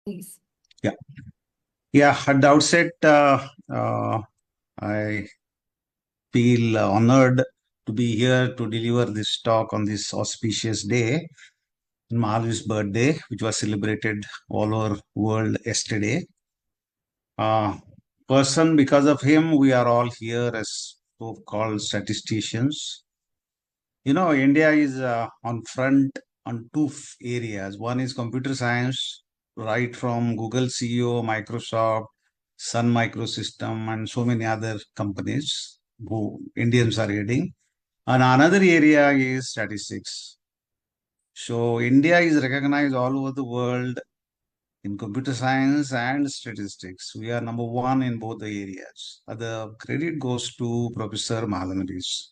Please. Yeah. Yeah. At the outset, I feel honored to be here to deliver this talk on this auspicious day, Mahal's birthday, which was celebrated all over world yesterday. Person, because of him, we are all here as so-called statisticians. India is on front on two areas. One is computer science, right from Google CEO, Microsoft, Sun Microsystem, and so many other companies who Indians are heading. And another area is statistics. So India is recognized all over the world in computer science and statistics. We are number one in both the areas. The credit goes to Professor Mahalanobis,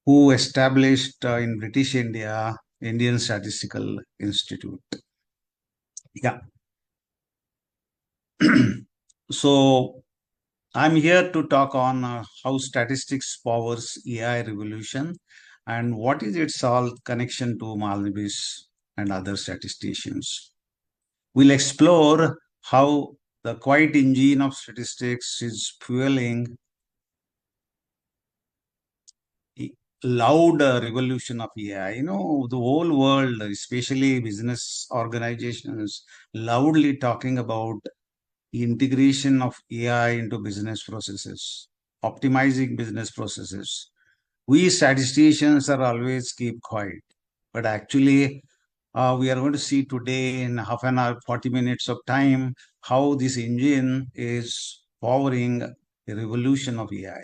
who established in British India, Indian Statistical Institute. Yeah. So I'm here to talk on how statistics powers AI revolution and what is its all connection to Mahalanobis and other statisticians. We'll explore how the quiet engine of statistics is fueling loud revolution of AI. The whole world, especially business organizations, loudly talking about the integration of AI into business processes, optimizing business processes. We statisticians are always keep quiet, but actually, we are going to see today in half an hour, 40 minutes of time, how this engine is powering a revolution of AI.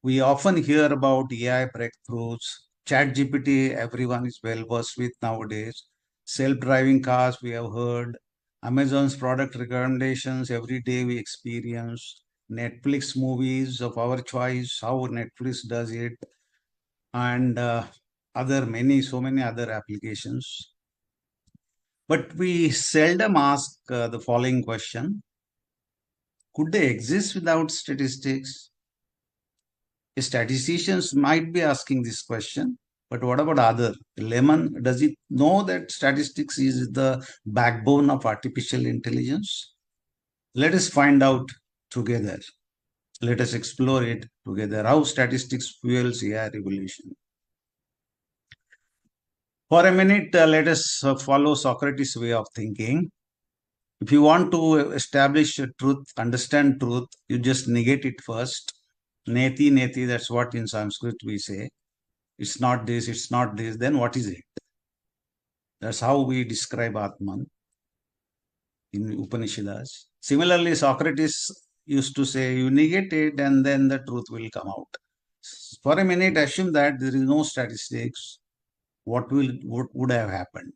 We often hear about AI breakthroughs. ChatGPT, everyone is well versed with nowadays. Self-driving cars, we have heard. Amazon's product recommendations, every day we experience. Netflix movies of our choice, how Netflix does it, and so many other applications. But we seldom ask the following question: could they exist without statistics? Statisticians might be asking this question, but what about other? Lemon, does it know that statistics is the backbone of artificial intelligence? Let us find out together. Let us explore it together, how statistics fuels AI revolution. For a minute, let us follow Socrates' way of thinking. If you want to establish a truth, understand truth, you just negate it first. Neti, neti, that's what in Sanskrit we say. It's not this, then what is it? That's how we describe Atman in Upanishads. Similarly, Socrates used to say, you negate it and then the truth will come out. For a minute, assume that there is no statistics. What would have happened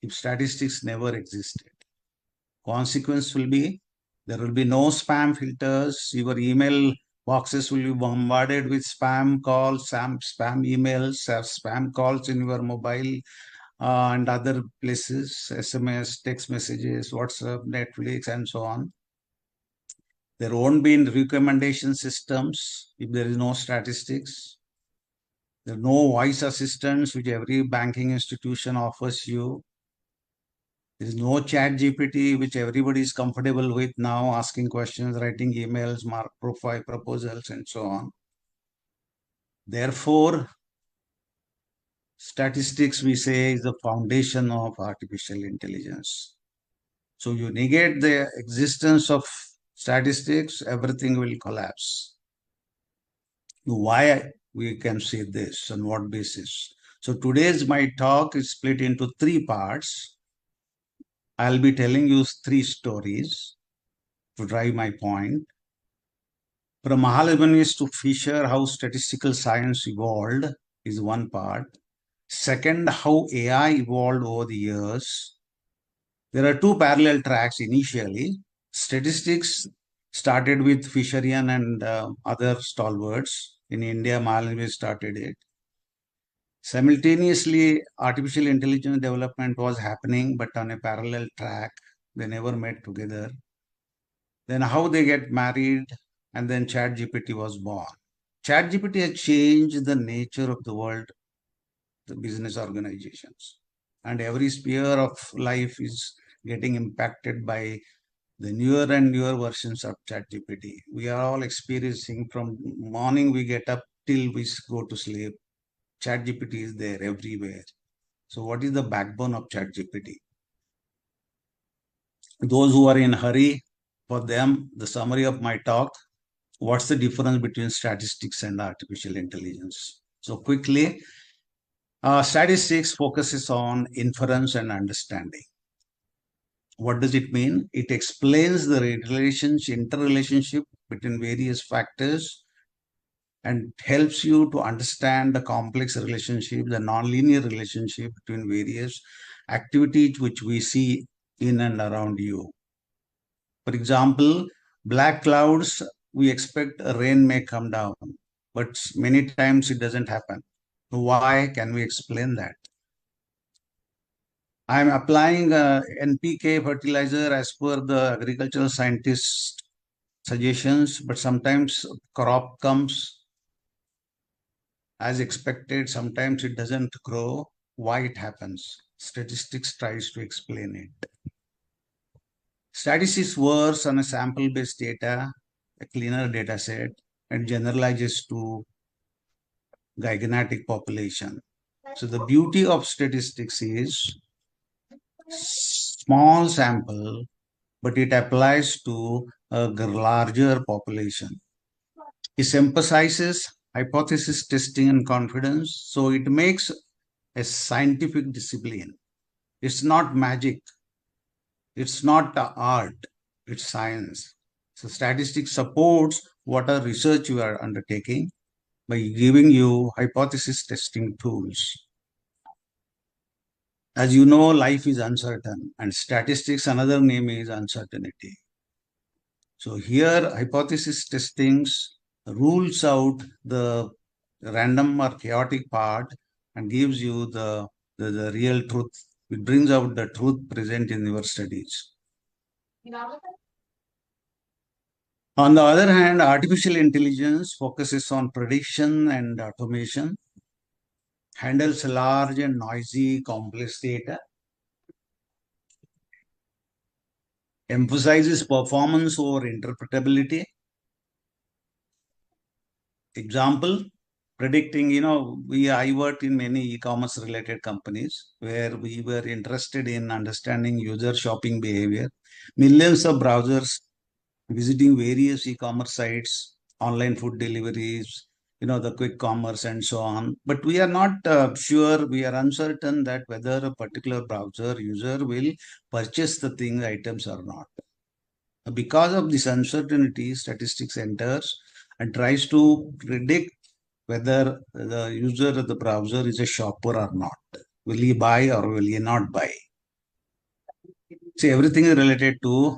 if statistics never existed? Consequence will be there will be no spam filters. Your email boxes will be bombarded with spam calls, spam emails, spam calls in your mobile and other places, SMS, text messages, WhatsApp, Netflix, and so on. There won't be recommendation systems if there is no statistics. There are no voice assistants, which every banking institution offers you. There is no chat GPT, which everybody is comfortable with now, asking questions, writing emails, mark profile proposals, and so on. Therefore, statistics, we say, is the foundation of artificial intelligence. So you negate the existence of statistics, everything will collapse. Why we can say this, on what basis? So today's my talk is split into three parts. I'll be telling you three stories to drive my point. From Mahalanobis to Fisher, how statistical science evolved is one part. Second, how AI evolved over the years. There are two parallel tracks initially. Statistics started with Fisherian and other stalwarts. In India, Mahalanobis started it. Simultaneously, artificial intelligence development was happening, but on a parallel track. They never met together. Then how they get married, and then ChatGPT was born. ChatGPT has changed the nature of the world, the business organizations. And every sphere of life is getting impacted by the newer and newer versions of ChatGPT. We are all experiencing from morning we get up till we go to sleep. ChatGPT is there everywhere. So what is the backbone of ChatGPT? Those who are in hurry, for them, the summary of my talk, what's the difference between statistics and artificial intelligence? So quickly, statistics focuses on inference and understanding. What does it mean? It explains the interrelationship between various factors and helps you to understand the complex relationship, the nonlinear relationship between various activities which we see in and around you. For example, black clouds, we expect rain may come down, but many times it doesn't happen. Why? Can we explain that? I'm applying NPK fertilizer as per the agricultural scientist suggestions, but sometimes crop comes as expected, sometimes it doesn't grow. Why it happens? Statistics tries to explain it. Statistics works on a sample-based data, a cleaner data set, and generalizes to gigantic population. So the beauty of statistics is small sample, but it applies to a larger population. It emphasizes hypothesis testing and confidence, so it makes a scientific discipline. It's not magic. It's not art. It's science. So statistics supports whatever research you are undertaking by giving you hypothesis testing tools. As you know, life is uncertain, and statistics, another name is uncertainty. So here, hypothesis testings rules out the random or chaotic part and gives you the real truth. It brings out the truth present in your studies. On the other hand, artificial intelligence focuses on prediction and automation, handles large and noisy, complex data, emphasizes performance over interpretability. Example, predicting, I worked in many e-commerce related companies where we were interested in understanding user shopping behavior. Millions of browsers visiting various e-commerce sites, online food deliveries, the quick commerce and so on. But we are not sure, we are uncertain that whether a particular browser user will purchase the thing items or not. Because of this uncertainty, statistics enters and tries to predict whether the user of the browser is a shopper or not. Will he buy or will he not buy? See, everything is related to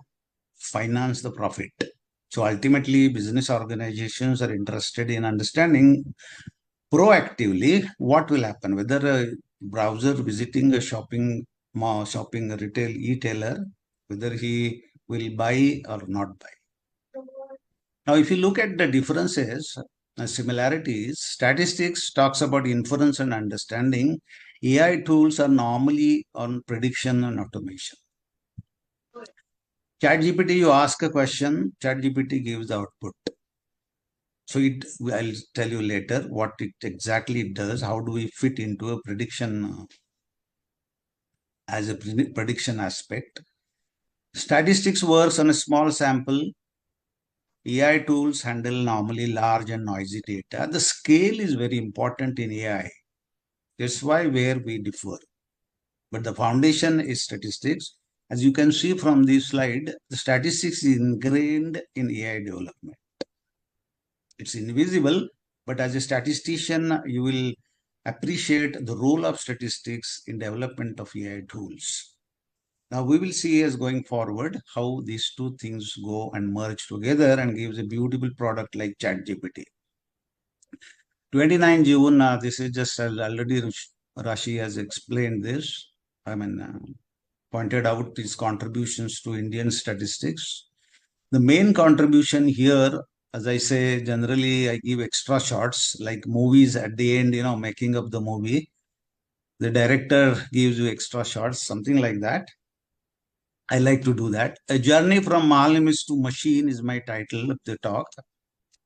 finance the profit. So ultimately, business organizations are interested in understanding proactively what will happen, whether a browser visiting a shopping mall, shopping retailer, whether he will buy or not buy. Now, if you look at the differences, similarities, statistics talks about inference and understanding. AI tools are normally on prediction and automation. ChatGPT, you ask a question, ChatGPT gives the output. So I'll tell you later what it exactly does. How do we fit into a prediction as a prediction aspect? Statistics works on a small sample. AI tools handle normally large and noisy data. The scale is very important in AI. That's why where we differ. But the foundation is statistics. As you can see from this slide, the statistics is ingrained in AI development. It's invisible, but as a statistician, you will appreciate the role of statistics in development of AI tools. Now we will see as going forward how these two things go and merge together and gives a beautiful product like ChatGPT. 29 June, this is just already Rashi has explained this. Pointed out his contributions to Indian statistics. The main contribution here, as I say, generally I give extra shots like movies at the end, making of the movie. The director gives you extra shots, something like that. I like to do that. A Journey from Malamis to Machine is my title of the talk.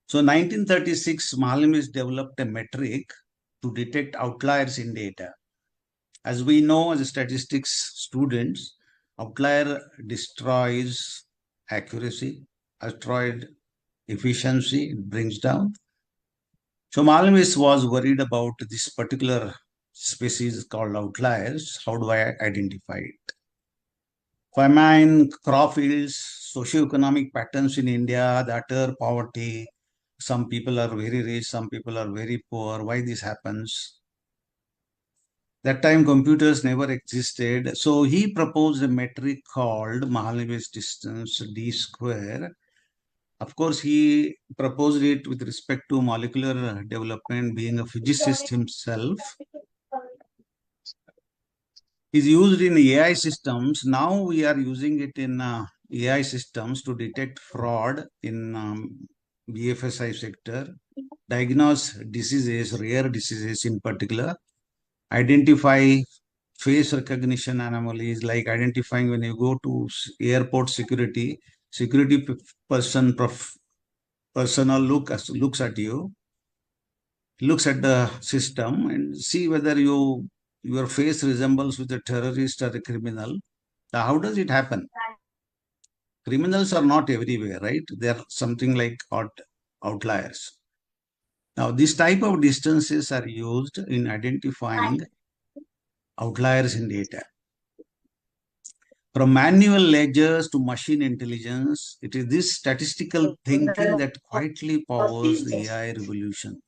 So 1936, Malamis developed a metric to detect outliers in data. As we know, as statistics students, outlier destroys accuracy, destroyed efficiency, it brings down. So Malamis was worried about this particular species called outliers. How do I identify it? Famine, crop yields, socio-economic patterns in India, the utter poverty. Some people are very rich, some people are very poor. Why this happens? That time computers never existed. So he proposed a metric called Mahalanobis distance d square. Of course, he proposed it with respect to molecular development, being a physicist himself. Is used in AI systems. Now we are using it in AI systems to detect fraud in BFSI sector, diagnose diseases, rare diseases in particular, identify face recognition anomalies, like identifying when you go to airport security, security personnel looks at you, looks at the system and see whether your face resembles with a terrorist or a criminal. Now, how does it happen? Criminals are not everywhere, right? They are something like outliers. Now, this type of distances are used in identifying outliers in data. From manual ledgers to machine intelligence, it is this statistical thinking that quietly powers the AI revolution.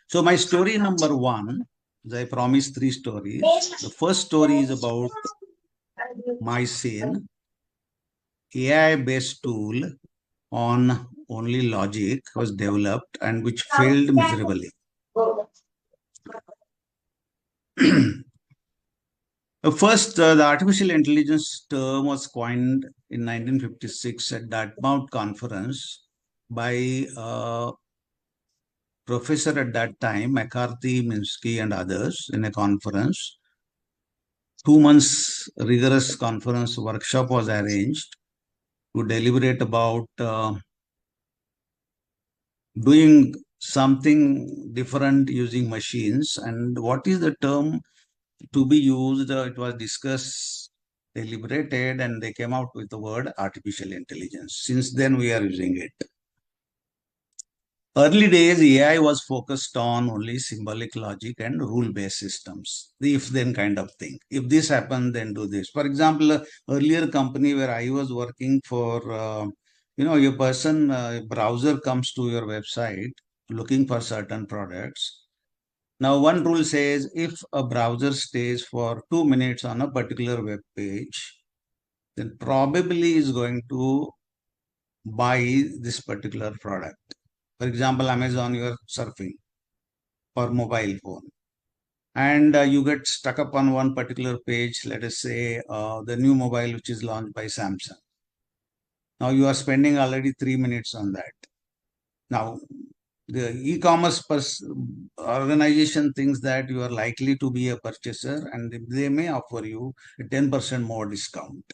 So my story number one, as I promised, three stories. The first story is about MySane, AI-based tool on only logic was developed and which failed miserably. First, the artificial intelligence term was coined in 1956 at Dartmouth conference by a professor at that time, McCarthy, Minsky, and others in a conference. 2 months rigorous conference workshop was arranged to deliberate about doing something different using machines. And what is the term to be used? It was discussed, deliberated, and they came out with the word artificial intelligence. Since then, we are using it. Early days, AI was focused on only symbolic logic and rule-based systems, the if-then kind of thing. If this happens, then do this. For example, earlier company where I was working for, a person, browser comes to your website looking for certain products. Now, one rule says if a browser stays for 2 minutes on a particular web page, then probably is going to buy this particular product. For example, Amazon, you are surfing for mobile phone and you get stuck up on one particular page, let us say the new mobile which is launched by Samsung. Now you are spending already 3 minutes on that. Now, the e-commerce organization thinks that you are likely to be a purchaser and they may offer you a 10% more discount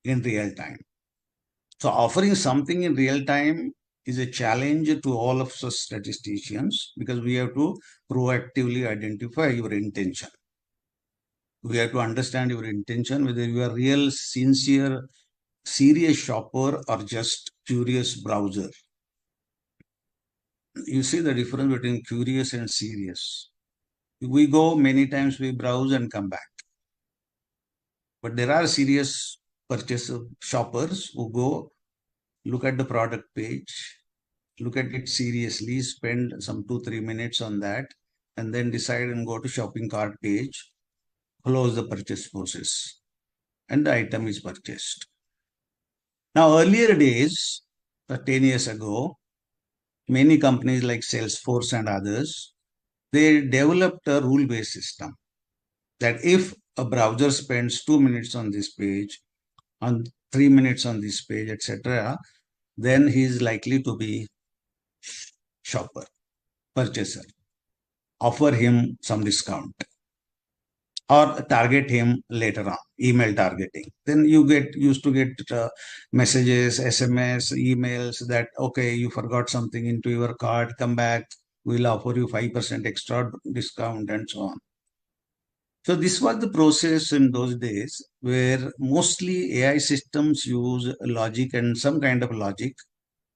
in real time. So offering something in real time is a challenge to all of us statisticians because we have to proactively identify your intention. We have to understand your intention, whether you are real, sincere, serious shopper or just curious browser. You see the difference between curious and serious. We go many times, we browse and come back. But there are serious shoppers who go look at the product page, look at it seriously, spend some 2-3 minutes on that, and then decide and go to shopping cart page, close the purchase process, and the item is purchased. Now, earlier days, 10 years ago, many companies like Salesforce and others, they developed a rule-based system that if a browser spends 2 minutes on this page, on 3 minutes on this page, etc., then he is likely to be shopper, purchaser. Offer him some discount. or target him later on, email targeting. Then you used to get messages, SMS, emails that, okay, you forgot something into your card, come back, we'll offer you 5% extra discount and so on. So this was the process in those days where mostly AI systems use logic and some kind of logic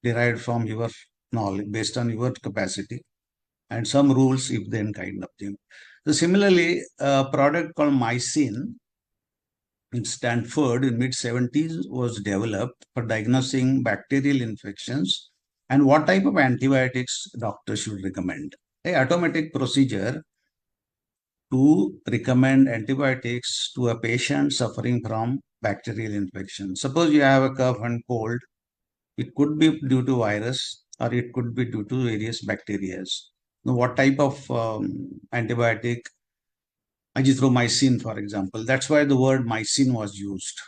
derived from your knowledge based on your capacity and some rules if then kind of thing. So similarly, a product called Mycin in Stanford in mid-70s was developed for diagnosing bacterial infections and what type of antibiotics doctors should recommend. A automatic procedure to recommend antibiotics to a patient suffering from bacterial infection. Suppose you have a cough and cold, it could be due to virus or it could be due to various bacteria. Now, what type of antibiotic? Azithromycin, for example. That's why the word mycin was used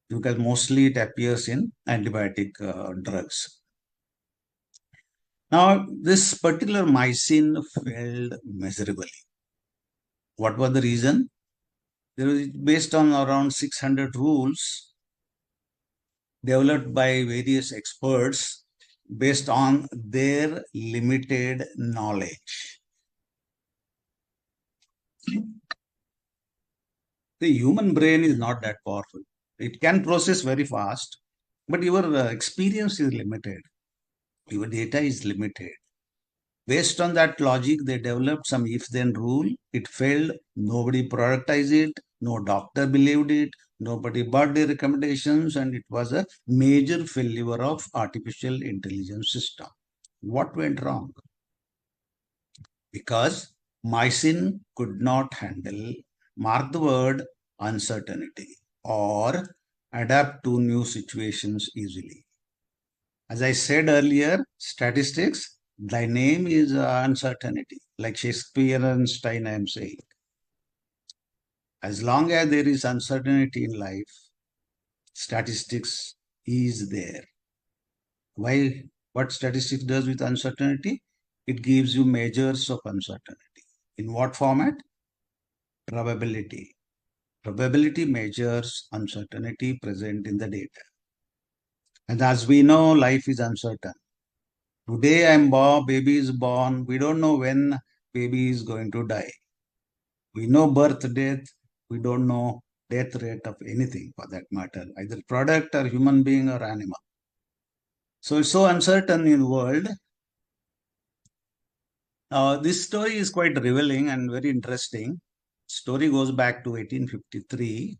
because mostly it appears in antibiotic drugs. Now, this particular mycin failed miserably. What was the reason? There was based on around 600 rules developed by various experts based on their limited knowledge. The human brain is not that powerful. It can process very fast, but your experience is limited. Your data is limited. Based on that logic, they developed some if-then rule. It failed. Nobody productized it. No doctor believed it. Nobody bought the recommendations, and it was a major failure of artificial intelligence system. What went wrong? Because mycin could not handle, mark the word, uncertainty or adapt to new situations easily. As I said earlier, statistics, thy name is uncertainty, like Shakespeare and Einstein, I am saying. As long as there is uncertainty in life, statistics is there. Why? What statistics does with uncertainty? It gives you measures of uncertainty. In what format? Probability. Probability measures uncertainty present in the data. And as we know, life is uncertain. Today I'm born, baby is born. We don't know when baby is going to die. We know birth, death. We don't know death rate of anything for that matter, either product or human being or animal. So it's so uncertain in the world. This story is quite revealing and very interesting. Story goes back to 1853.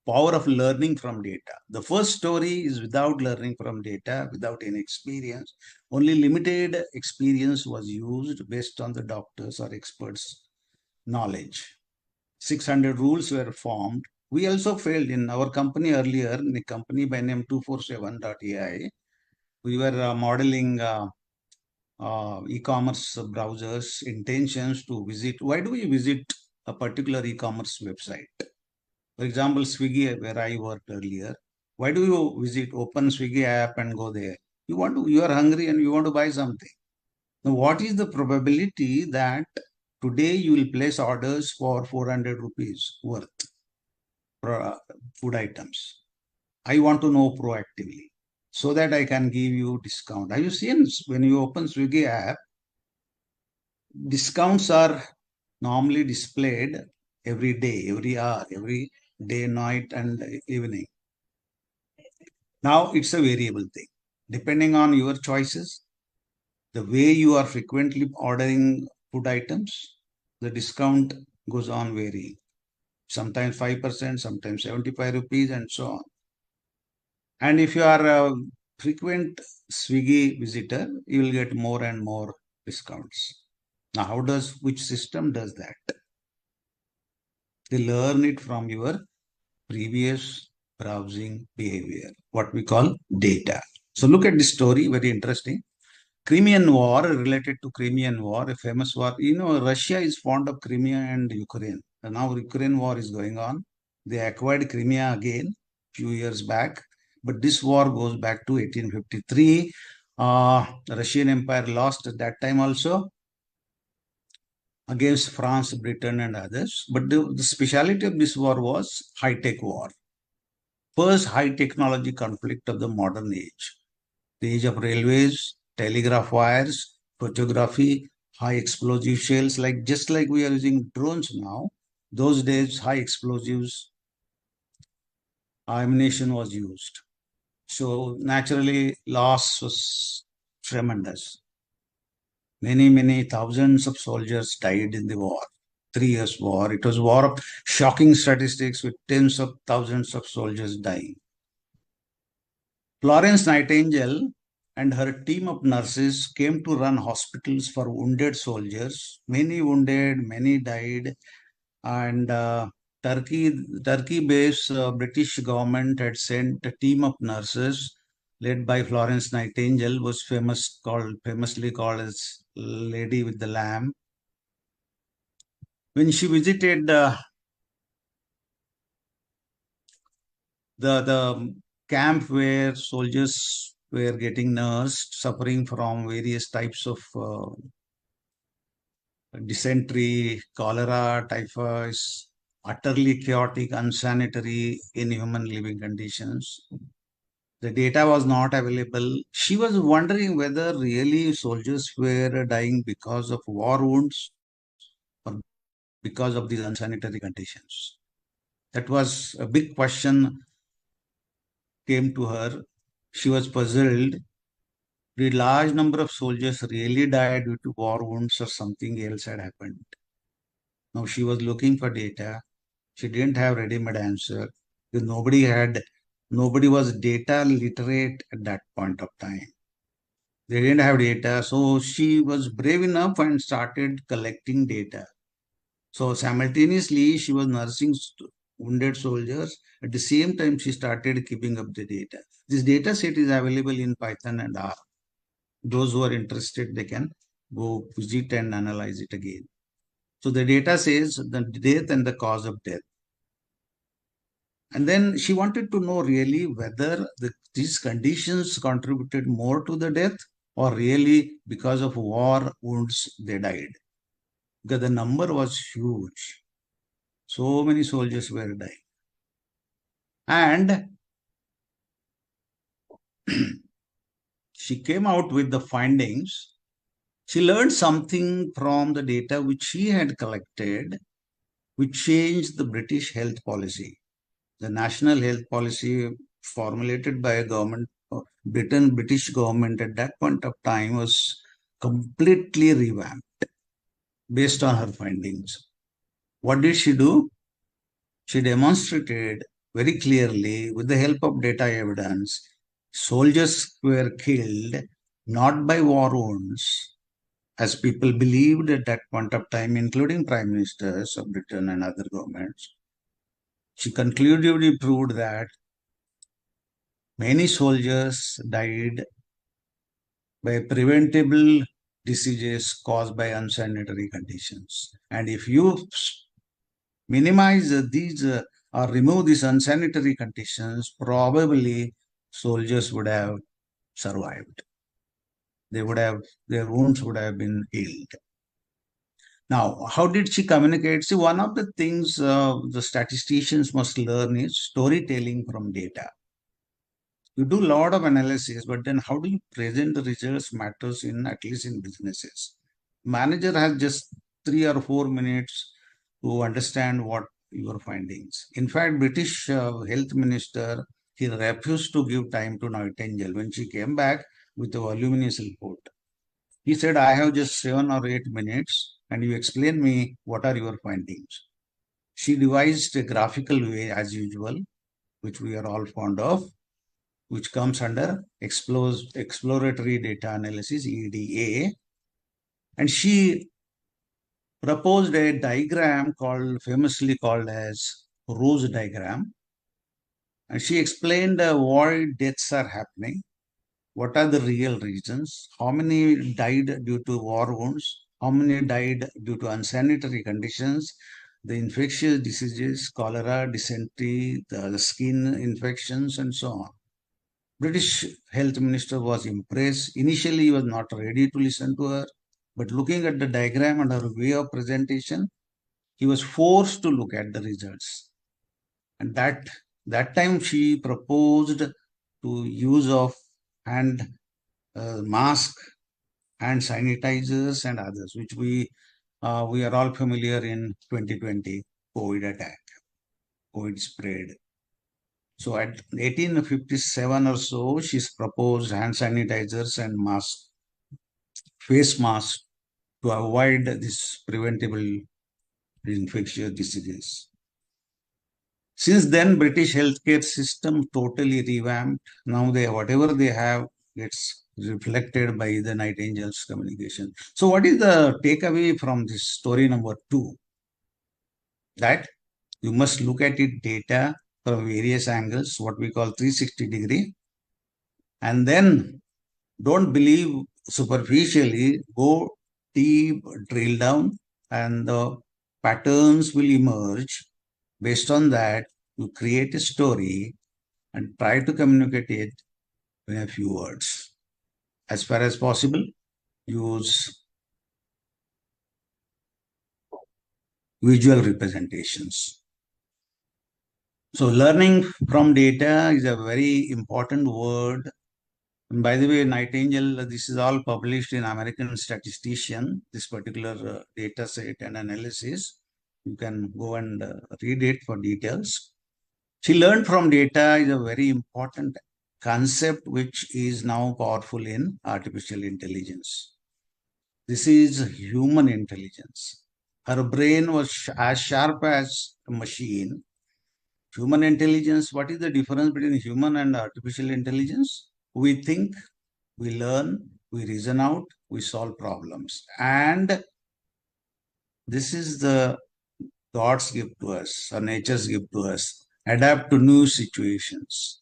Power of learning from data. The first story is without learning from data, without any experience. Only limited experience was used based on the doctors or experts' knowledge. 600 rules were formed. We also failed in our company earlier, in a company by name 247.ai. We were modeling e-commerce browsers intentions to visit. Why do we visit a particular e-commerce website? For example, Swiggy, where I worked earlier. Why do you visit, open Swiggy app and go there? You are hungry and you want to buy something. Now, what is the probability that today you will place orders for 400 rupees worth food items? I want to know proactively so that I can give you discount. Have you seen when you open Swiggy app, discounts are normally displayed every day, every hour, every day, night, and evening. Now it's a variable thing. Depending on your choices, the way you are frequently ordering food items, the discount goes on varying. Sometimes 5%, sometimes 75 rupees, and so on. And if you are a frequent Swiggy visitor, you will get more and more discounts. Now, which system does that? They learn it from your previous browsing behavior, what we call data. So look at this story, very interesting. Crimean War, related to Crimean War, a famous war. You know, Russia is fond of Crimea and Ukraine. And now Ukraine war is going on. They acquired Crimea again few years back. But this war goes back to 1853. The Russian Empire lost at that time also. against France, Britain, and others. But the speciality of this war was high-tech war. First high technology conflict of the modern age. The age of railways, telegraph wires, photography, high explosive shells, like just like we are using drones now. Those days, high explosives ammunition was used. So naturally, loss was tremendous. Many thousands of soldiers died in the war. 3 years war. It was war of shocking statistics with tens of thousands of soldiers dying. Florence Nightingale and her team of nurses came to run hospitals for wounded soldiers. Many wounded, many died, and Turkey-based British government had sent a team of nurses led by Florence Nightingale, was famously called as Lady with the Lamb. When she visited the camp where soldiers were getting nursed, suffering from various types of dysentery, cholera, typhus, utterly chaotic, unsanitary, inhuman living conditions. The data was not available. She was wondering whether really soldiers were dying because of war wounds or because of these unsanitary conditions. That was a big question came to her. She was puzzled. The large number of soldiers really died due to war wounds or something else had happened. Now she was looking for data. She didn't have ready-made answer because nobody was data literate at that point of time. They didn't have data, so she was brave enough and started collecting data. So simultaneously, she was nursing wounded soldiers. At the same time, she started keeping up the data. This data set is available in Python and R. Those who are interested, they can go visit and analyze it again. So the data says the death and the cause of death. And then she wanted to know really whether these conditions contributed more to the death or really because of war wounds they died. Because the number was huge. So many soldiers were dying. And she came out with the findings. She learned something from the data which she had collected, which changed the British health policy. The national health policy formulated by a government, British government at that point of time was completely revamped based on her findings. What did she do? She demonstrated very clearly with the help of data evidence, soldiers were killed not by war wounds, as people believed at that point of time, including prime ministers of Britain and other governments. She conclusively proved that many soldiers died by preventable diseases caused by unsanitary conditions. And if you minimize these or remove these unsanitary conditions, probably soldiers would have survived. They would have, their wounds would have been healed. Now, how did she communicate? See, one of the things the statisticians must learn is storytelling from data. You do a lot of analysis, but then how do you present the results matters in at least in businesses. Manager has just 3 or 4 minutes to understand what your findings. In fact, British health minister, he refused to give time to Nightingale when she came back with a voluminous report. He said, I have just 7 or 8 minutes and you explain me what are your findings. She devised a graphical way as usual, which we are all fond of, which comes under exploratory data analysis, EDA. And she proposed a diagram famously called as Rose diagram. And she explained why deaths are happening, what are the real reasons, how many died due to war wounds, how many died due to unsanitary conditions, the infectious diseases, cholera, dysentery, the skin infections, and so on. British health minister was impressed. Initially, he was not ready to listen to her. But looking at the diagram and her way of presentation, he was forced to look at the results. And that time she proposed to use of hand mask, hand sanitizers and others, which we are all familiar in 2020 COVID attack, COVID spread. So at 1857 or so, she's proposed hand sanitizers and masks, face masks to avoid this preventable infectious diseases. Since then, British healthcare system totally revamped. Now whatever they have gets reflected by the Nightingale's communication. So what is the takeaway from this story number 2? That you must look at it data from various angles, what we call 360-degree, and then don't believe superficially, go deep, drill down, and the patterns will emerge. Based on that, you create a story and try to communicate it in a few words. As far as possible, use visual representations. So learning from data is a very important word. And by the way, Nightingale, this is all published in American Statistician, this particular data set and analysis. You can go and read it for details. She learned from data is a very important concept which is now powerful in artificial intelligence. This is human intelligence. Her brain was as sharp as a machine. Human intelligence, what is the difference between human and artificial intelligence? We think, we learn, we reason out, we solve problems. And this is the God's gift to us, or nature's gift to us. Adapt to new situations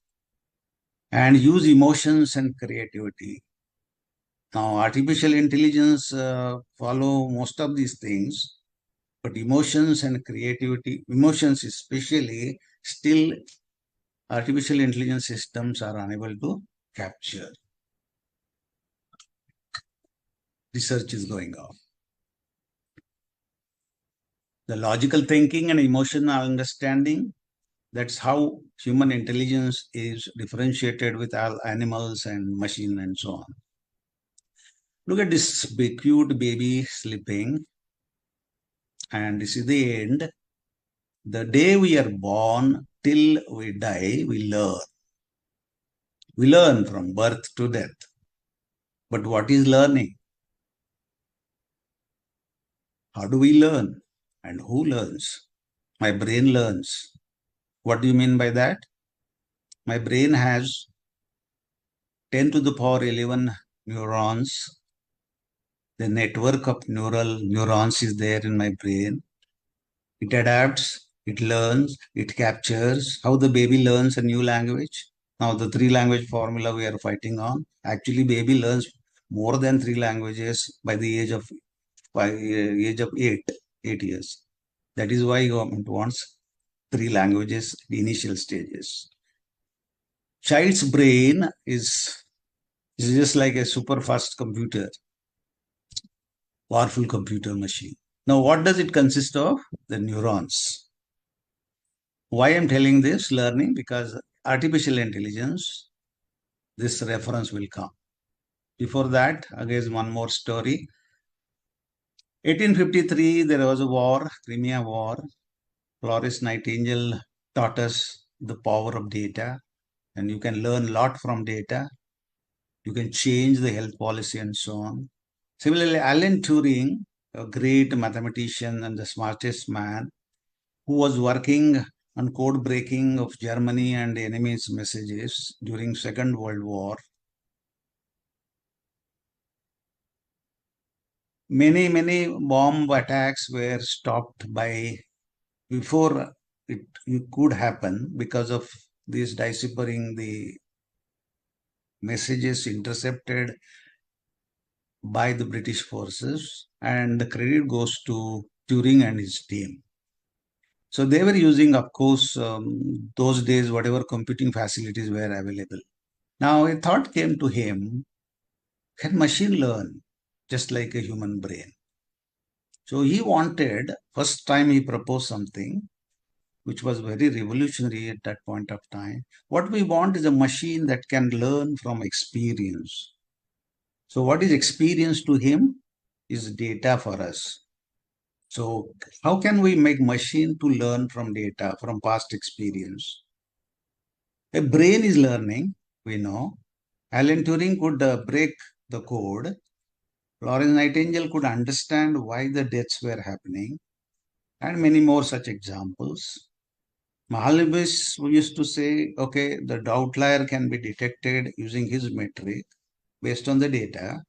and use emotions and creativity. Now, artificial intelligence follow most of these things, but emotions and creativity, emotions especially, still artificial intelligence systems are unable to capture. Research is going on. The logical thinking and emotional understanding, that's how human intelligence is differentiated with all animals and machine and so on. Look at this big, cute baby sleeping. And this is the end. The day we are born till we die, we learn. We learn from birth to death. But what is learning? How do we learn? And who learns? My brain learns. What do you mean by that? My brain has 10 to the power 11 neurons. The network of neural neurons is there in my brain. It adapts, it learns, it captures. How the baby learns a new language. Now the 3-language formula we are fighting on. Actually, baby learns more than 3 languages by the age of 8 years. That is why government wants 3 languages at the initial stages. Child's brain is just like a super fast computer, powerful computer machine. Now, what does it consist of? The neurons. Why I'm telling this learning? Because artificial intelligence, this reference will come. Before that, again, one more story. 1853, there was a war, Crimea War. Florence Nightingale taught us the power of data, and you can learn a lot from data. You can change the health policy and so on. Similarly, Alan Turing, a great mathematician and the smartest man, who was working on code breaking of Germany and enemies' messages during Second World War. Many bomb attacks were stopped before it could happen because of this deciphering the messages intercepted by the British forces, and the credit goes to Turing and his team. So they were using, of course, those days, whatever computing facilities were available. Now a thought came to him, can machine learn? just like a human brain. So he wanted, first time he proposed something which was very revolutionary at that point of time. What we want is a machine that can learn from experience. So what is experience to him is data for us. So how can we make machine to learn from data, from past experience? A brain is learning, we know. Alan Turing could break the code. Florence Nightingale could understand why the deaths were happening, and many more such examples. Mahalanobis used to say, okay, the outlier can be detected using his metric based on the data.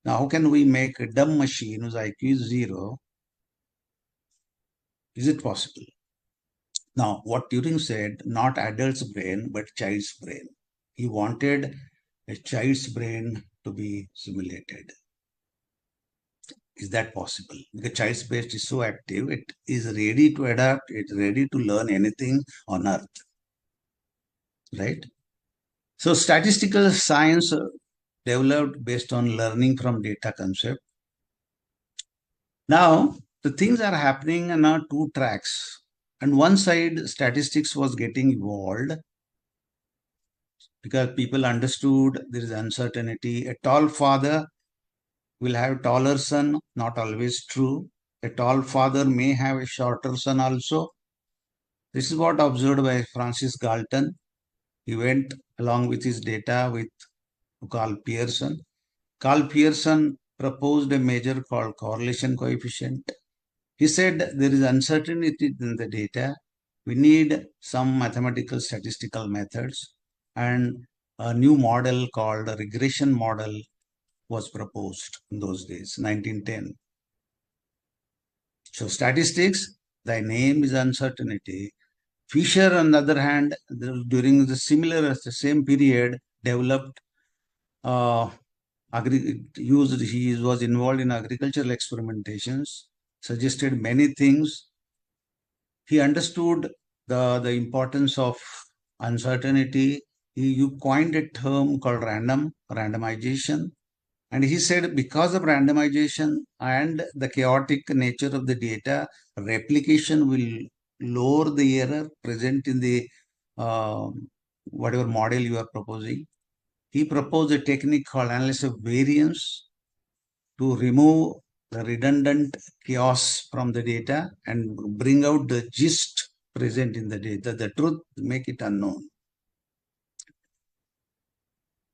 Now, how can we make a dumb machine whose IQ is 0? Is it possible? Now, what Turing said, not adult's brain, but child's brain. He wanted a child's brain to be simulated. Is that possible? Because child's brain is so active, it is ready to adapt, it's ready to learn anything on earth. Right? So statistical science developed based on learning from data concept. Now, the things are happening on two tracks. On one side, statistics was getting evolved because people understood there is uncertainty. A tall father will have taller son, not always true. A tall father may have a shorter son also. This is what observed by Francis Galton. He went along with his data with Carl Pearson. Carl Pearson proposed a measure called correlation coefficient. He said there is uncertainty in the data. We need some mathematical statistical methods, and a new model called a regression model was proposed in those days, 1910. So statistics, the name is uncertainty. Fisher, on the other hand, during the same period, developed he was involved in agricultural experimentations, suggested many things. He understood the importance of uncertainty. You coined a term called randomization. And he said because of randomization and the chaotic nature of the data, replication will lower the error present in the whatever model you are proposing. He proposed a technique called analysis of variance to remove the redundant chaos from the data and bring out the gist present in the data, the truth, make it unknown.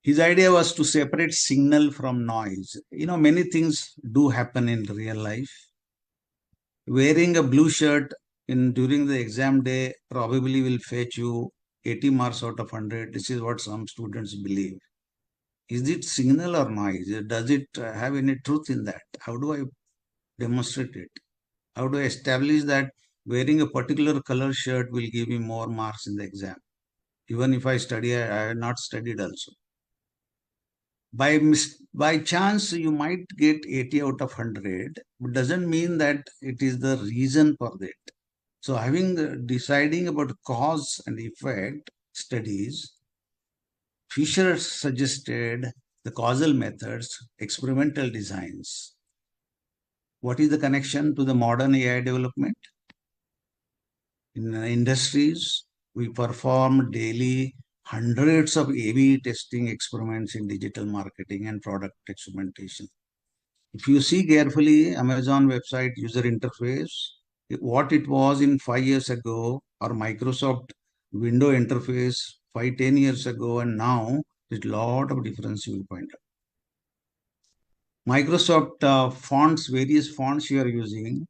His idea was to separate signal from noise. Many things do happen in real life. Wearing a blue shirt during the exam day probably will fetch you 80 marks out of 100. This is what some students believe. Is it signal or noise? Does it have any truth in that? How do I demonstrate it? How do I establish that wearing a particular color shirt will give me more marks in the exam? Even if I study, I have not studied also. By chance, you might get 80 out of 100, but doesn't mean that it is the reason for that. So deciding about cause and effect studies, Fisher suggested the causal methods, experimental designs. What is the connection to the modern AI development? In industries, we perform daily hundreds of A/B testing experiments in digital marketing and product experimentation. If you see carefully Amazon website user interface, what it was in 5 years ago, or Microsoft window interface 5-10 years ago, and now there's a lot of difference you will find out. Microsoft fonts, various fonts you are using,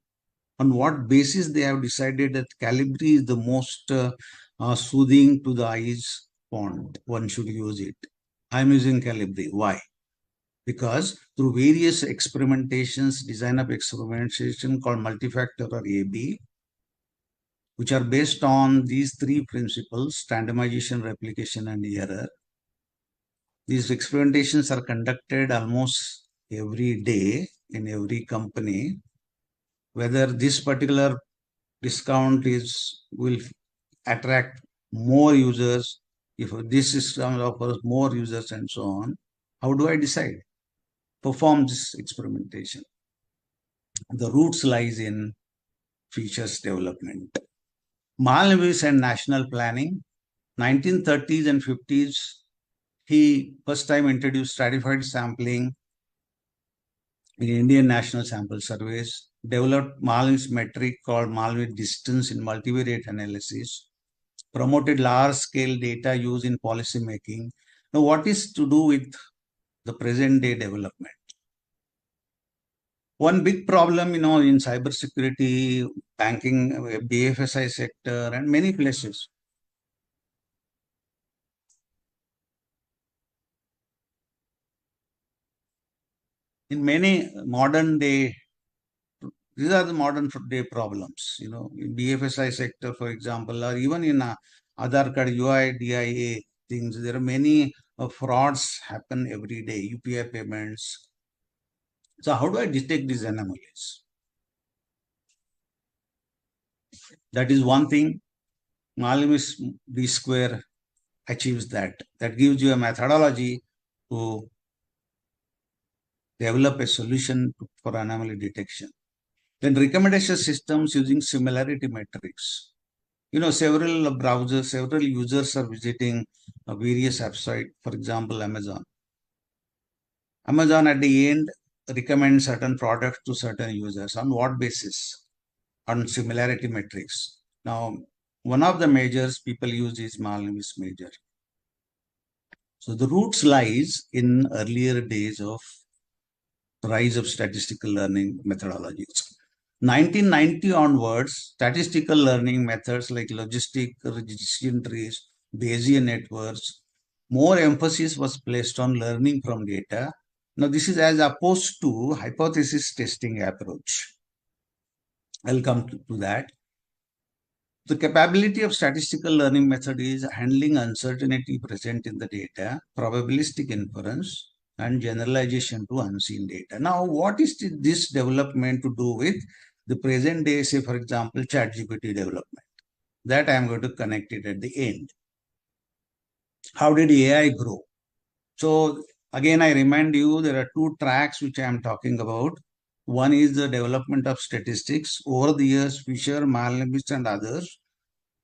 on what basis they have decided that Calibri is the most soothing to the eyes font, one should use it. I'm using Calibri. Why? Because through various experimentations, design of experimentation called multifactor or AB, which are based on these three principles, standardization, replication, and error. These experimentations are conducted almost every day in every company. Whether this particular discount will attract more users, if this system offers more users and so on, how do I decide? perform this experimentation. The roots lies in features development. Malvis and national planning, 1930s and 50s, he first time introduced stratified sampling in Indian National Sample Surveys, developed Malvis metric called Malvis distance in multivariate analysis, promoted large-scale data use in policy making. Now, what is to do with the present-day development? One big problem, in cybersecurity, banking, BFSI sector, and many places. In many modern day, these are the modern day problems, in BFSI sector, for example, or even in Aadhaar card, UI, DIA things, there are many frauds happen every day, UPI payments. So how do I detect these anomalies? That is one thing. Malvis D square achieves that. That gives you a methodology to develop a solution for anomaly detection. Then recommendation systems using similarity metrics. Several browsers, several users are visiting various websites, for example, Amazon. Amazon at the end recommends certain products to certain users. On what basis? On similarity metrics. Now, one of the measures people use is Malvis measure. So the roots lies in earlier days of rise of statistical learning methodologies. 1990 onwards, statistical learning methods like logistic registration trees, Bayesian networks, more emphasis was placed on learning from data. Now, this is as opposed to hypothesis testing approach. I'll come to that. The capability of statistical learning method is handling uncertainty present in the data, probabilistic inference, and generalization to unseen data. Now, what is this development to do with the present day, say, for example, ChatGPT development? That I am going to connect it at the end. How did AI grow? So, again, I remind you there are two tracks which I am talking about. One is the development of statistics. Over the years, Fisher, Malnebis, and others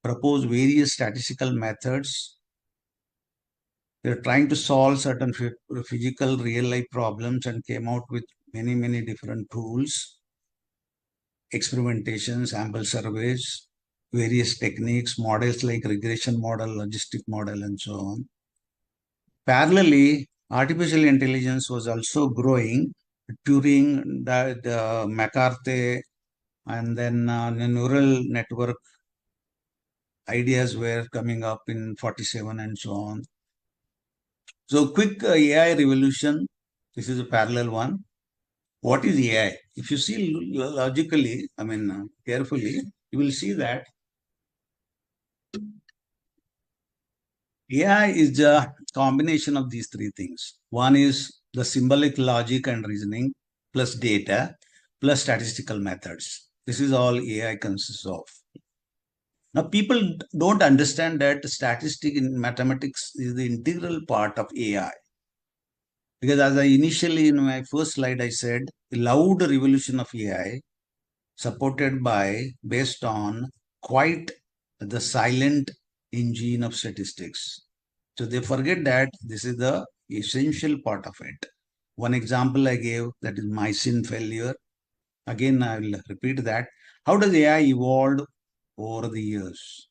propose various statistical methods. They're trying to solve certain physical real-life problems and came out with many, many different tools, experimentation, sample surveys, various techniques, models like regression model, logistic model, and so on. Parallelly, artificial intelligence was also growing. Turing, the McCarthy, and then the neural network ideas were coming up in 47 and so on. So quick AI revolution, this is a parallel one. What is AI? If you see logically, carefully, you will see that AI is the combination of these three things. One is the symbolic logic and reasoning plus data plus statistical methods. This is all AI consists of. Now, people don't understand that statistics in mathematics is the integral part of AI. Because as I initially in my first slide, I said the loud revolution of AI supported by based on quite the silent engine of statistics. So they forget that this is the essential part of it. One example I gave, that is mycin failure. Again, I will repeat that. How does AI evolve over the years?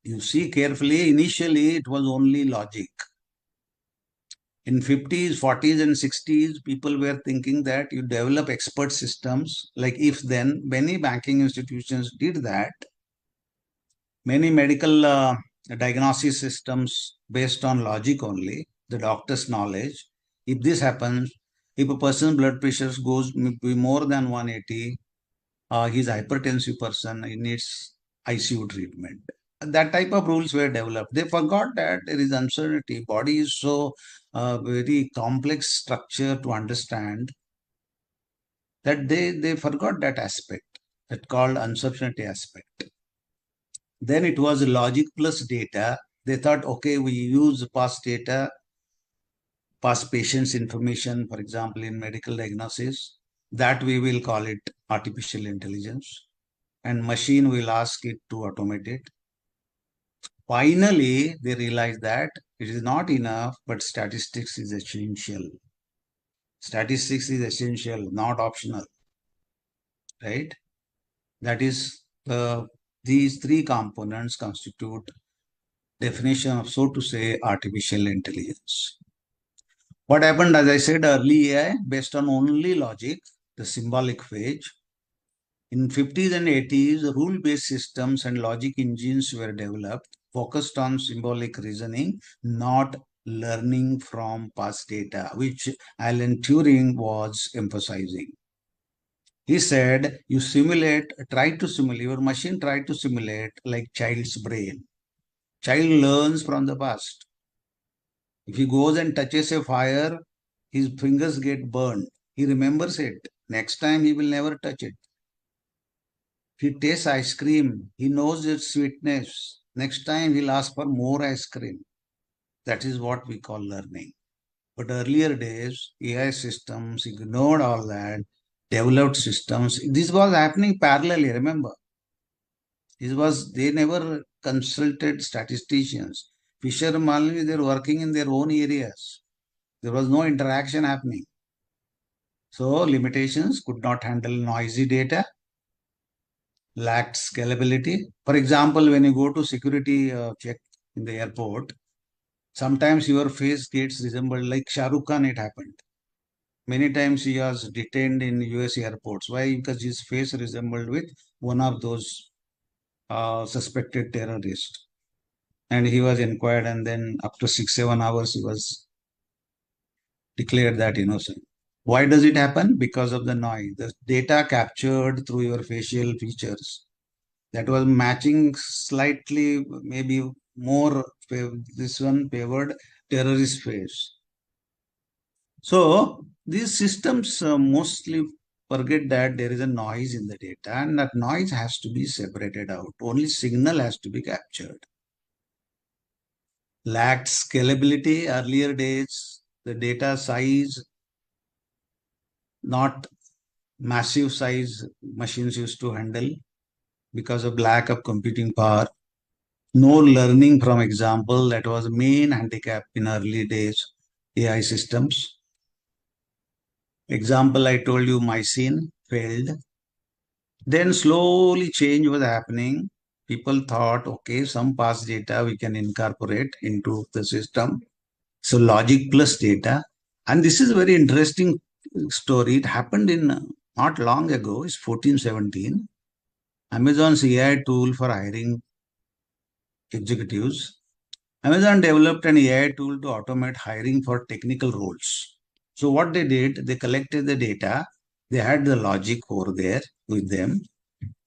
You see carefully, initially it was only logic. In 50s, 40s, and 60s, people were thinking that you develop expert systems. Like if then, many banking institutions did that. Many medical diagnosis systems based on logic only, the doctor's knowledge. If this happens, if a person's blood pressure goes more than 180, he's a hypertensive person, he needs ICU treatment. That type of rules were developed. They forgot that there is uncertainty. Body is so very complex structure to understand that they forgot that aspect, that called uncertainty aspect. Then it was logic plus data. They thought, okay, we use past data past patient's information, for example, in medical diagnosis, that we will call it artificial intelligence, and machine will ask it to automate it. Finally, they realize that it is not enough, but statistics is essential. Statistics is essential, not optional, right? That is, these three components constitute definition of, so to say, artificial intelligence. What happened, as I said, early AI based on only logic, the symbolic phase. In 50s and 80s, rule-based systems and logic engines were developed, focused on symbolic reasoning, not learning from past data, which Alan Turing was emphasizing. He said, you simulate, your machine try to simulate like child's brain. Child learns from the past. If he goes and touches a fire, his fingers get burned. He remembers it. Next time he will never touch it. If he tastes ice cream, he knows its sweetness. Next time he'll ask for more ice cream. That is what we call learning. But earlier days, AI systems ignored all that, developed systems. This was happening parallelly, remember. They never consulted statisticians. Fisher and Malini, they're working in their own areas. There was no interaction happening. So limitations, could not handle noisy data, lacked scalability. For example, when you go to security check in the airport, sometimes your face gets resembled, like Shah Rukh Khan, it happened. Many times he was detained in US airports. Why? Because his face resembled with one of those suspected terrorists. And he was inquired, and then after 6-7 hours, he was declared that innocent. Why does it happen? Because of the noise. The data captured through your facial features that was matching slightly, maybe more, this one favored terrorist face. So these systems mostly forget that there is a noise in the data, and that noise has to be separated out. Only signal has to be captured. Lacked scalability. Earlier days, the data size, not massive size machines used to handle because of lack of computing power. No learning from example. That was main handicap in early days AI systems. Example, I told you, mycene failed. Then slowly change was happening. People thought, okay, some past data we can incorporate into the system. So logic plus data. And this is a very interesting story. It happened in not long ago. It's 1417. Amazon's AI tool for hiring executives. Amazon developed an AI tool to automate hiring for technical roles. So what they did, they collected the data. They had the logic over there with them.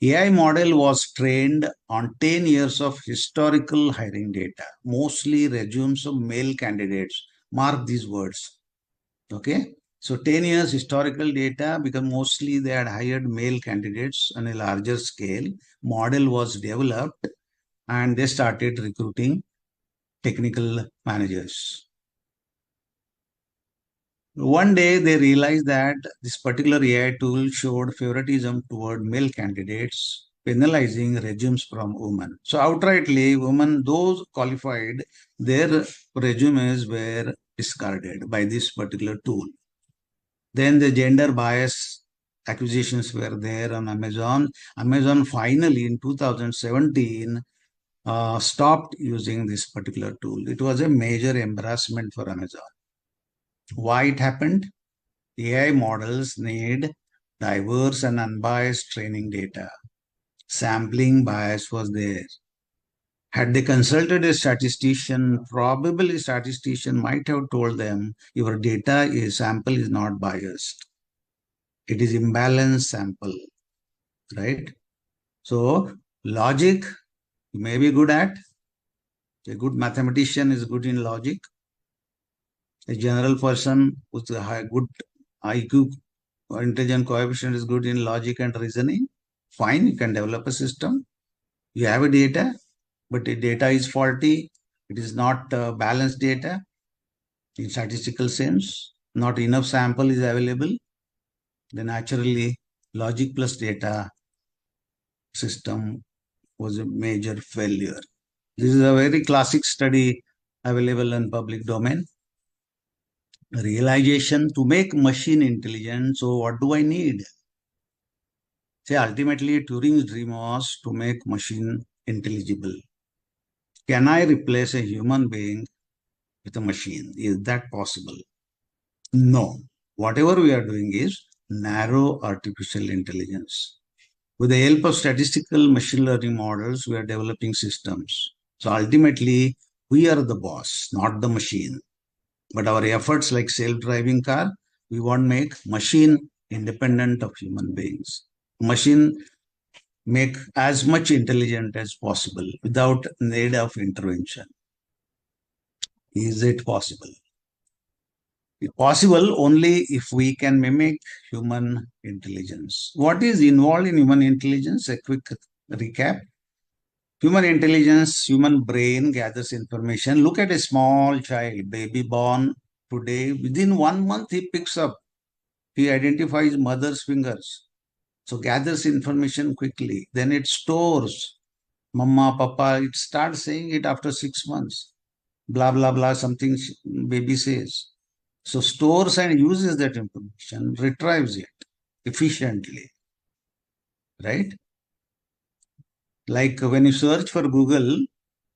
AI model was trained on 10 years of historical hiring data, mostly resumes of male candidates. Mark these words. Okay. So 10 years historical data, because mostly they had hired male candidates on a larger scale. Model was developed and they started recruiting technical managers. One day they realized that this particular AI tool showed favoritism toward male candidates, penalizing resumes from women. So outrightly, women, those qualified, their resumes were discarded by this particular tool. Then the gender bias accusations were there on Amazon. Amazon finally in 2017 stopped using this particular tool. It was a major embarrassment for Amazon. Why it happened? AI models need diverse and unbiased training data. Sampling bias was there. Had they consulted a statistician, probably a statistician might have told them, your data sample is not biased. It is imbalanced sample, right? So logic, you may be good at. A good mathematician is good in logic. A general person with a good IQ or intelligent coefficient is good in logic and reasoning. Fine, you can develop a system. You have a data, but the data is faulty. It is not balanced data. In statistical sense, not enough sample is available, then naturally logic plus data system was a major failure. This is a very classic study available in public domain. Realization to make machine intelligent. So what do I need? Say ultimately Turing's dream was to make machine intelligible. Can I replace a human being with a machine? Is that possible? No. Whatever we are doing is narrow artificial intelligence. With the help of statistical machine learning models, we are developing systems. So ultimately, we are the boss, not the machine. But our efforts like self-driving car, we want to make machine independent of human beings. Machine make as much intelligent as possible without need of intervention. Is it possible? Possible only if we can mimic human intelligence. What is involved in human intelligence? A quick recap. Human intelligence, human brain gathers information. Look at a small child, baby born today. Within 1 month, he picks up. He identifies mother's fingers. So gathers information quickly. Then it stores. Mama, papa, it starts saying it after 6 months. Blah, blah, blah, something baby says. So stores and uses that information, retrieves it efficiently, right? Like when you search for Google,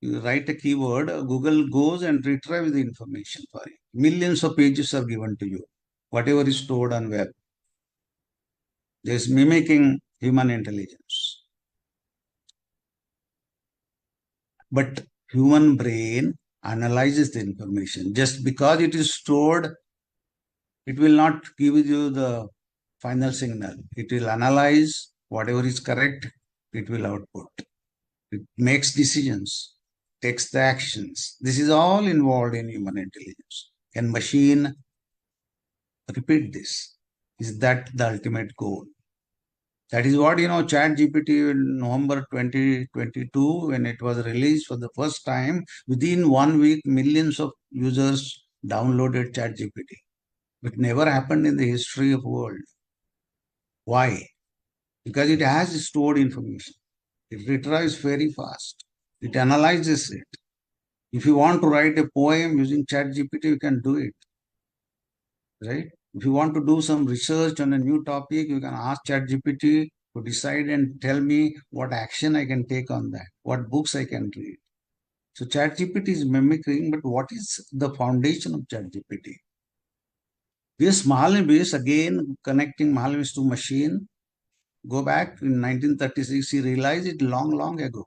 you write a keyword, Google goes and retrieves the information for you. Millions of pages are given to you, whatever is stored on web. This mimicking human intelligence. But human brain analyzes the information. Just because it is stored, it will not give you the final signal. It will analyze whatever is correct, it will output. It makes decisions, takes the actions. This is all involved in human intelligence. Can machine repeat this? Is that the ultimate goal? That is what, ChatGPT in November 2022, when it was released for the first time, within 1 week, millions of users downloaded ChatGPT. It never happened in the history of the world. Why? Because it has stored information. It retrieves very fast. It analyzes it. If you want to write a poem using ChatGPT, you can do it, right? If you want to do some research on a new topic, you can ask ChatGPT to decide and tell me what action I can take on that, what books I can read. So ChatGPT is mimicking, but what is the foundation of ChatGPT? This Mahalanobis, again connecting Mahalanobis to machine, go back in 1936, he realized it long, long ago.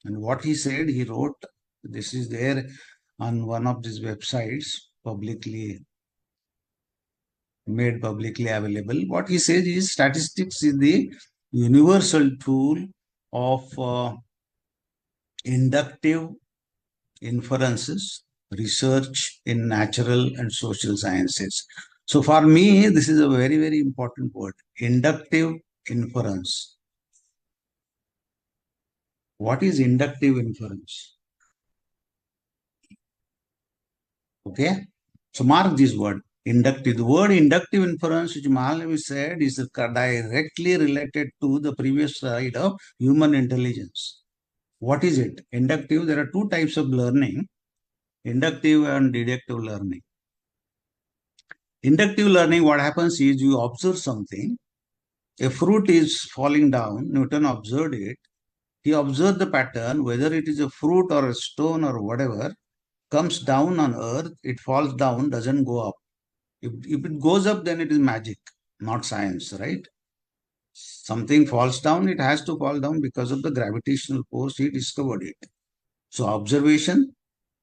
And what he said, he wrote, this is there on one of these websites, made publicly available. What he says is statistics is the universal tool of inductive inferences, research in natural and social sciences. So for me, this is a very, very important word, inductive inference. What is inductive inference? Okay. So mark this word, inductive. The word inductive inference, which Mahalanobis said, is directly related to the previous slide of human intelligence. What is it? Inductive, there are two types of learning, inductive and deductive learning. Inductive learning, what happens is you observe something, a fruit is falling down, Newton observed it, he observed the pattern, whether it is a fruit or a stone or whatever, comes down on earth, it falls down, doesn't go up. If it goes up, then it is magic, not science, right? Something falls down, it has to fall down because of the gravitational force, he discovered it. So observation,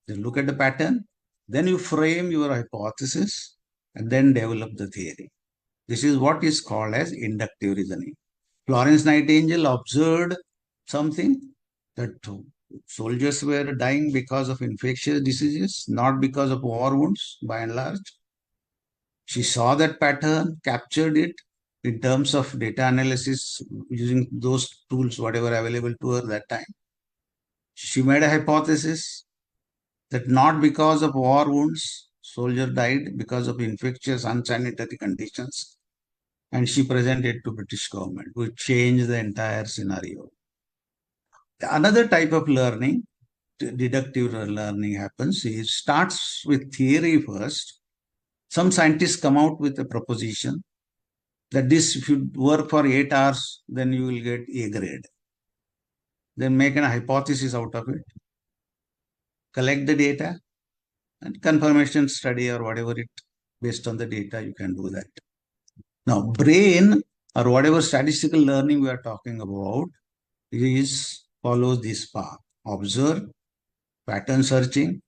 then look at the pattern, then you frame your hypothesis and then develop the theory. This is what is called as inductive reasoning. Florence Nightingale observed something, that soldiers were dying because of infectious diseases, not because of war wounds by and large. She saw that pattern, captured it in terms of data analysis using those tools, whatever available to her that time. She made a hypothesis that not because of war wounds, soldier died because of infectious, unsanitary conditions, and she presented to British government, which changed the entire scenario. Another type of learning, deductive learning happens. It starts with theory first. Some scientists come out with a proposition that this, if you work for 8 hours, then you will get A grade. Then make an hypothesis out of it, collect the data, and confirmation study or whatever it, based on the data, you can do that. Now, brain or whatever statistical learning we are talking about is follows this path. Observe, pattern searching,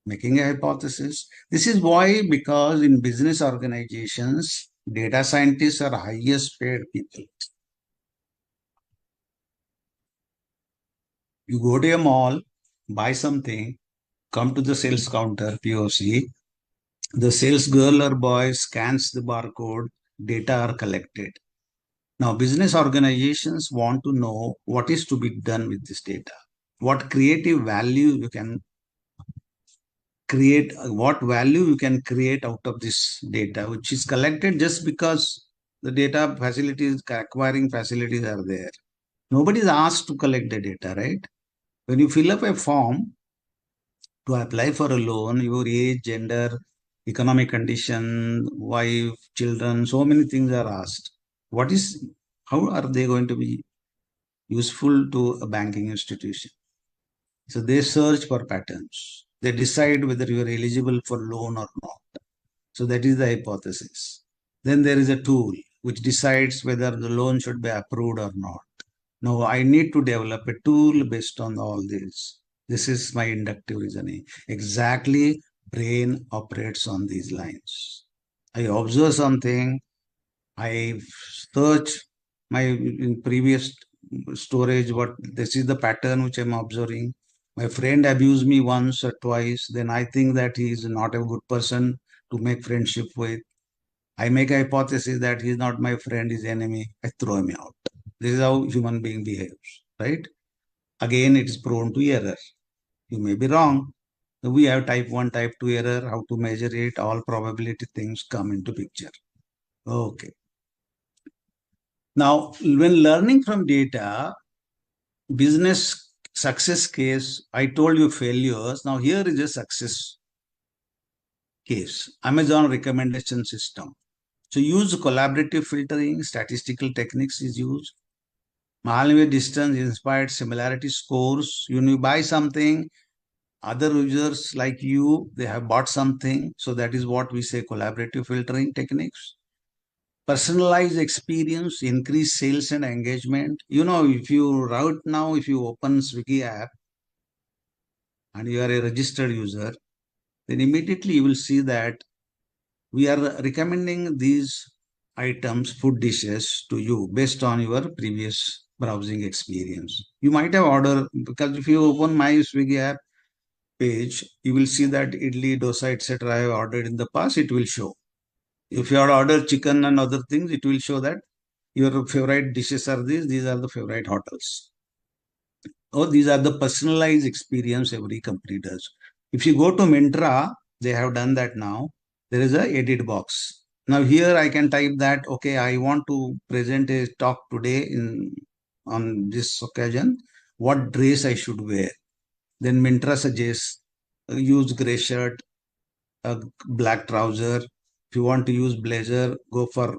making a hypothesis. This is why, because in business organizations, data scientists are highest paid people. You go to a mall, buy something, come to the sales counter, POC, the sales girl or boy scans the barcode, data are collected. Now, business organizations want to know what is to be done with this data. What creative value you can create, what value you can create out of this data, which is collected just because the data facilities, acquiring facilities are there. Nobody is asked to collect the data, right? When you fill up a form to apply for a loan, your age, gender, economic condition, wife, children, so many things are asked. How are they going to be useful to a banking institution? So they search for patterns. They decide whether you are eligible for loan or not. So that is the hypothesis. Then there is a tool which decides whether the loan should be approved or not. Now I need to develop a tool based on all this. This is my inductive reasoning. Exactly, brain operates on these lines. I observe something, I search my in previous storage, what this is the pattern which I'm observing. My friend abused me once or twice, then I think that he is not a good person to make friendship with. I make a hypothesis that he is not my friend, his enemy. I throw him out. This is how human being behaves, right? Again, it is prone to error. You may be wrong. We have type 1, type 2 error, how to measure it, all probability things come into picture. Okay. Now, when learning from data, business success case, I told you failures. Now, here is a success case. Amazon recommendation system. So, use collaborative filtering, statistical techniques is used. Malware distance inspired similarity scores. When you buy something, other users like you, they have bought something. So, that is what we say collaborative filtering techniques. Personalized experience, increase sales and engagement. You know, if you right now, if you open Swiggy app and you are a registered user, then immediately you will see that we are recommending these items, food dishes to you based on your previous browsing experience. You might have ordered, because if you open my Swiggy app page, you will see that idli, dosa, etc. I have ordered in the past, it will show. If you have ordered chicken and other things, it will show that your favorite dishes are these are the favorite hotels. Oh, these are the personalized experience every company does. If you go to Mintra, they have done that now. There is a edit box. Now here I can type that, okay, I want to present a talk today on this occasion, what dress I should wear. Then Mintra suggests use gray shirt, a black trouser. If you want to use blazer, go for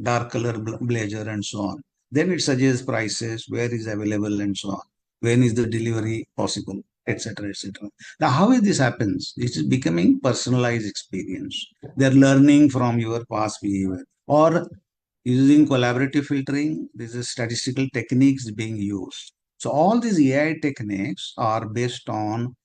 dark color blazer and so on. Then it suggests prices, where is available and so on. When is the delivery possible, etc., etc. Now, how is this happens? This is becoming personalized experience. They're learning from your past behavior or using collaborative filtering. This is statistical techniques being used. So all these AI techniques are based on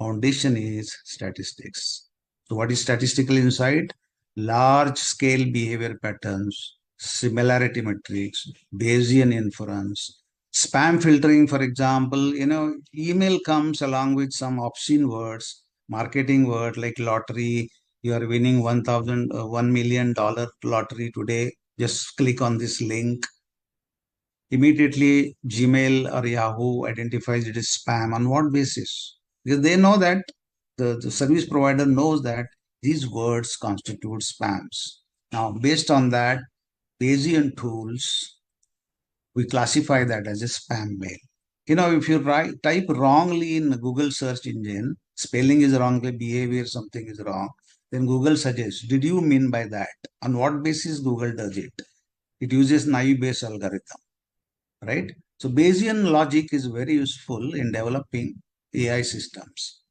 foundation is statistics. So what is statistical insight? Large scale behavior patterns, similarity metrics, Bayesian inference, spam filtering, for example, email comes along with some obscene words, marketing word like lottery, you are winning $1 million lottery today. Just click on this link. Immediately Gmail or Yahoo identifies it as spam. On what basis? Because they know that the service provider knows that these words constitute spams. Now, based on that, Bayesian tools, we classify that as a spam mail. If you type wrongly in Google search engine, spelling is wrong, the behavior, something is wrong, then Google suggests, did you mean by that? On what basis Google does it? It uses naive Bayes algorithm, right? So Bayesian logic is very useful in developing AI systems.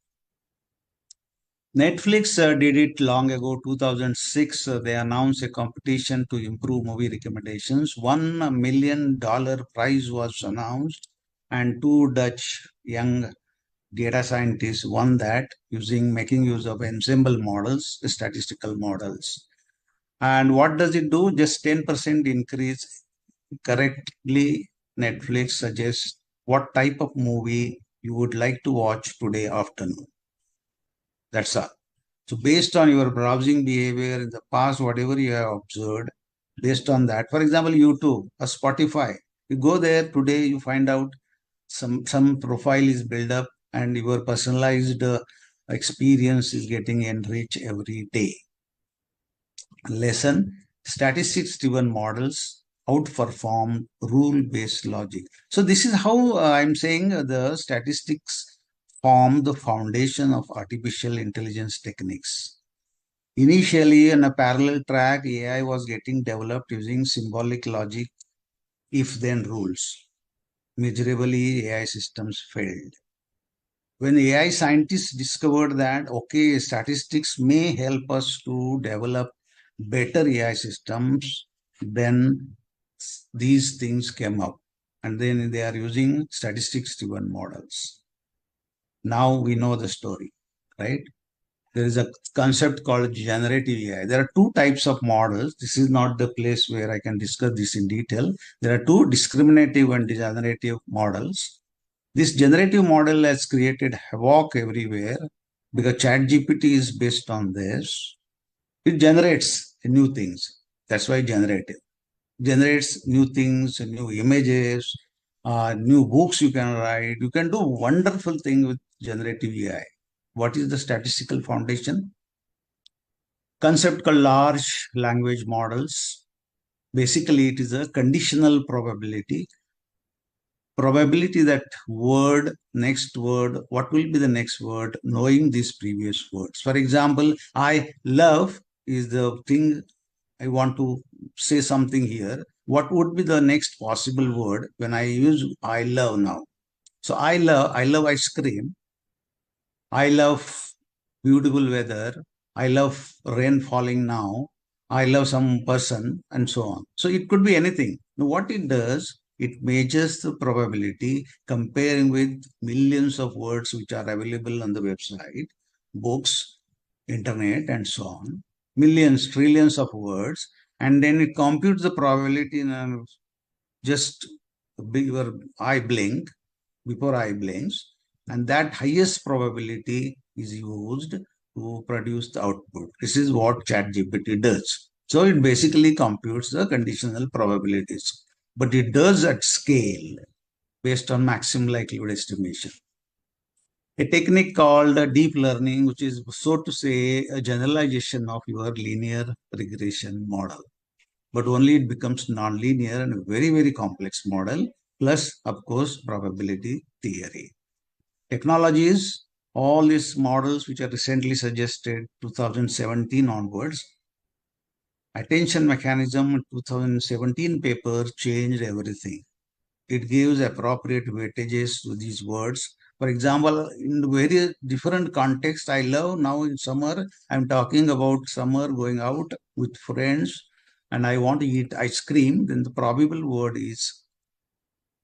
Netflix did it long ago, 2006. They announced a competition to improve movie recommendations. $1 million prize was announced, and two Dutch young data scientists won that making use of ensemble models, statistical models. And what does it do? Just 10% increase. Correctly, Netflix suggests what type of movie you would like to watch today afternoon. That's all. So based on your browsing behavior in the past, whatever you have observed, based on that, for example, YouTube or Spotify, you go there today, you find out some profile is built up and your personalized experience is getting enriched every day. Lesson: statistics-driven models outperform rule-based logic. So this is how I'm saying the statistics form the foundation of artificial intelligence techniques. Initially, in a parallel track, AI was getting developed using symbolic logic, if-then rules. Miserably, AI systems failed. When AI scientists discovered that, okay, statistics may help us to develop better AI systems, then these things came up. And then they are using statistics-driven models. Now we know the story, right? There is a concept called generative AI. There are two types of models. This is not the place where I can discuss this in detail. There are two discriminative and generative models. This generative model has created havoc everywhere because ChatGPT is based on this. It generates new things. That's why generative. Generates new things, new images, new books you can write. You can do wonderful things with generative AI. What is the statistical foundation? Concept called large language models. Basically, it is a conditional probability. Probability that next word, what will be the next word, knowing these previous words. For example, I love is the thing I want to say something here. What would be the next possible word when I use I love now? So I love ice cream. I love beautiful weather. I love rain falling now. I love some person and so on. So it could be anything. Now what it does, it measures the probability comparing with millions of words which are available on the website, books, internet, and so on. Millions, trillions of words. And then it computes the probability in just your eye blink, before eye blinks. And that highest probability is used to produce the output. This is what ChatGPT does. So it basically computes the conditional probabilities, but it does at scale based on maximum likelihood estimation. A technique called deep learning, which is, so to say, a generalization of your linear regression model. But only it becomes non-linear and a very, very complex model, plus, of course, probability theory. Technologies, all these models which are recently suggested 2017 onwards. Attention mechanism 2017 paper changed everything. It gives appropriate weightages to these words. For example, in very different contexts, I love now in summer, I'm talking about summer going out with friends and I want to eat ice cream, then the probable word is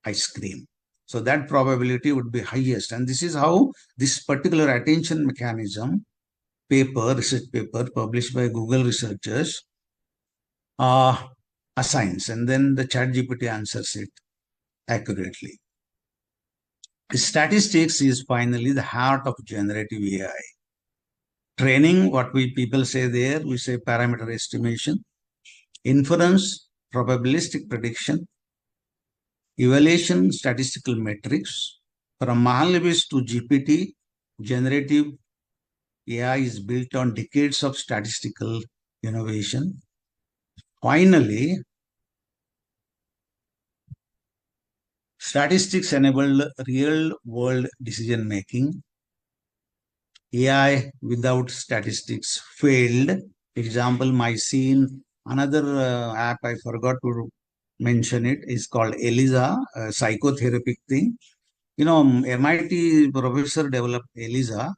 ice cream. So that probability would be highest. And this is how this particular attention mechanism research paper published by Google researchers assigns. And then the ChatGPT answers it accurately. Statistics is finally the heart of generative AI. Training, what people say there, we say parameter estimation. Inference, probabilistic prediction. Evaluation, statistical metrics. From Mahalanobis to GPT, generative AI is built on decades of statistical innovation. Finally, statistics enabled real world decision making. AI without statistics failed. Example, my scene. Another app I forgot to mention it is called ELISA, a psychotherapeutic thing. MIT professor developed ELISA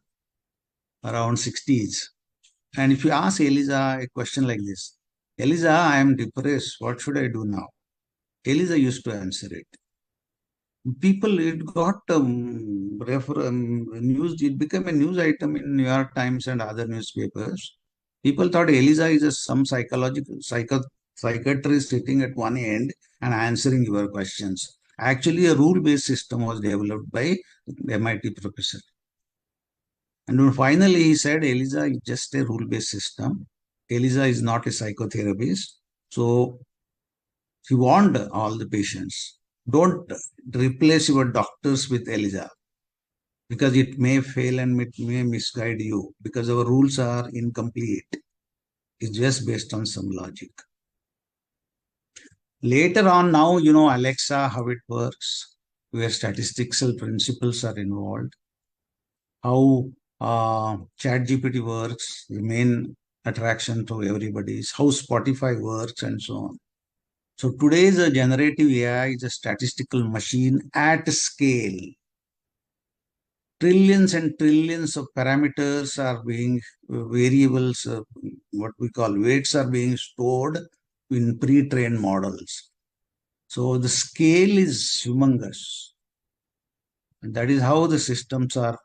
around 60s. And if you ask Eliza a question like this, Eliza, I am depressed. What should I do now? Eliza used to answer it. People, it got news. It became a news item in New York Times and other newspapers. People thought Eliza is some psychiatrist sitting at one end and answering your questions. Actually, a rule-based system was developed by MIT professor. And then finally, he said, ELISA is just a rule-based system. ELISA is not a psychotherapist. So he warned all the patients, don't replace your doctors with ELISA because it may fail and it may misguide you because our rules are incomplete. It's just based on some logic. Later on now, Alexa, how it works, where statistical principles are involved, how ChatGPT works, the main attraction to everybody is how Spotify works and so on. So today's generative AI is a statistical machine at scale. Trillions and trillions of parameters are being variables, what we call weights are being stored in pre-trained models. So the scale is humongous. And that is how the systems are.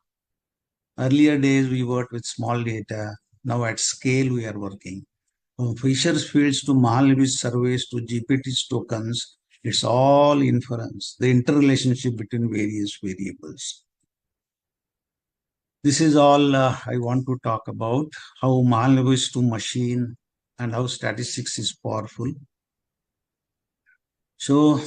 Earlier days, we worked with small data. Now at scale, we are working. From Fisher's fields to Mahalanobis surveys to GPT's tokens, it's all inference, the interrelationship between various variables. This is all I want to talk about, how Mahalanobis to machine and how statistics is powerful. So